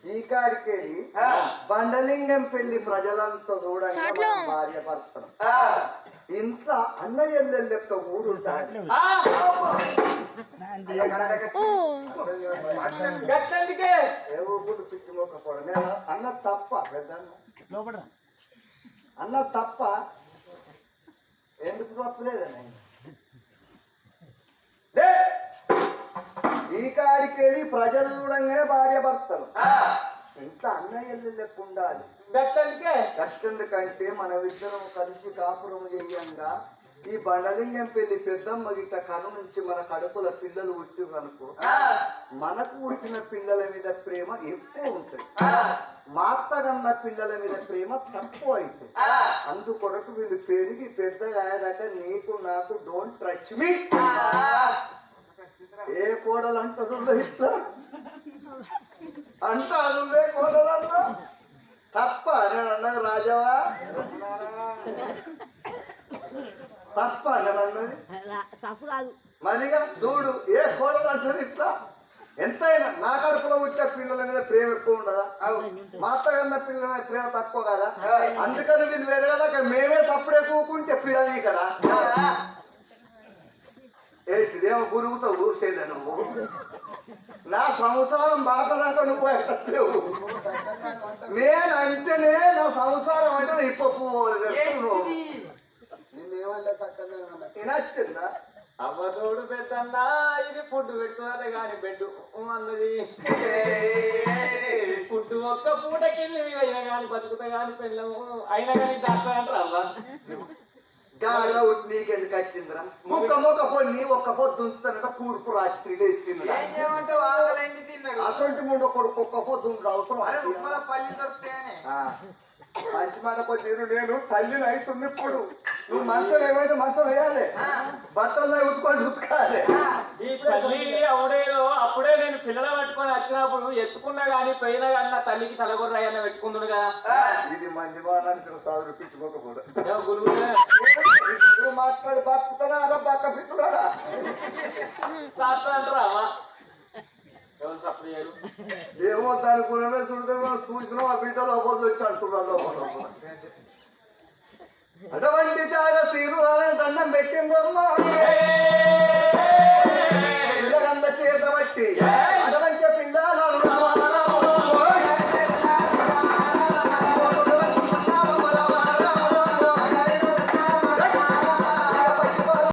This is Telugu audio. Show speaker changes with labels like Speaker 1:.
Speaker 1: ఈ కాడికెళ్ళి బండలింగం పెళ్లి ప్రజలంతా కూడా భార్య భర్తను ఇంట్లో అన్నయ్యల లెక్క ఊరు పిచ్చిమొక్కపోవడం అన్న తప్ప అన్న తప్ప ఎందుకు తప్పలేదని ఈ కాడికెళ్ళి ప్రజలు చూడంగానే భార్య భర్తలు ఇంత అన్నయ్యలు లెక్క ఉండాలి. గట్టెందుకంటే మన ఇద్దరం కలిసి కాపురం చేయంగా ఈ బండలింగం పెళ్లి పెద్దమ్మ గిట్ట కను నుంచి మన కడుపుల పిల్లలు పుట్టిరనుకో మనకు పుట్టిన పిల్లల మీద ప్రేమ ఎక్కువ ఉంటుంది, మాత్తగన్న పిల్లల మీద ప్రేమ తక్కువ అవుతుంది. అందుకొరకు వీళ్ళు పెరిగి పెద్దగా అయ్యాక నీకు నాకు డోంట్ టచ్ మీ ఏ కోడలు అంటదు ఇట్లా అంట అదుందే కోడలు అంట తప్ప నేను అన్నది రాజవా తప్ప నేను అన్నది మరిగా చూడు ఏ కోడలు అంటది ఇట్లా ఎంతైనా నా కడుపులో పుట్టే పిల్లల మీద ప్రేమ ఎక్కువ ఉండదా, మా అత్తగన్న పిల్లల మీద ప్రేమ తక్కువ కదా. అందుకని నేను వేరే కదా మేమే తప్పుడే కూకుంటే పిల్లలు కదా ఏంటిదేమో గురుగుతావు ఊసేదా నువ్వు నా సంసారం బాధదాకా నువ్వు ఎట్టలేవు. నేను అంటేనే నా సంసారం అంటే ఇప్పకు నిన్నేమన్నా చక్కగా నచ్చిందా
Speaker 2: అవ్వతోడు పెద్దన్నా ఇది ఫుడ్ పెడుతున్నారే గాని బెడ్ అన్నది ఫుడ్ ఒక్క పూట కింద అయినా కానీ బతుకుతా కానీ పెళ్ళము అయినా కానీ దాకా అంటారు అవ్వ
Speaker 1: గాగా నీకెందుకు వచ్చిందిరా మొక్క పొన్ని ఒక్క పొద్దు ఉంచుతానంట కూర్పు రాత్రి తిన్నాడు అసలు ముందు కొడుకు ఒక్క పొద్దు అవసరం పల్లి దొరుకుతాయని మంచి మాట కొద్ది నేను తల్లిని అవుతుంది ఇప్పుడు నువ్వు మంచం ఏమైతే మంచం వేయాలి బట్టల్లో ఉతుకొని ఉతకాలి.
Speaker 2: ఈ తల్లి అవుడేదో అప్పుడే నేను పిల్లలు పట్టుకొని వచ్చినప్పుడు ఎత్తుకున్నా గానీ పోయినా కానీ నా తల్లికి తలగొర్రాయన్న పెట్టుకుందును కదా.
Speaker 1: ఇది మంది బాణానికి సాధులు పిచ్చుకోకపోవడం
Speaker 2: గురువు
Speaker 1: మాట్లాడి బతుకుతాడా అలా పక్క పిచ్చురాడా
Speaker 2: అంటారా
Speaker 1: ఏమో దానికి చూడితే చూసినా ఆ బిడ్డలు అవ్వదు వచ్చి అంటున్నారు. అటువంటి జాగ తీరు దండం పెట్టిండ్రమ్మా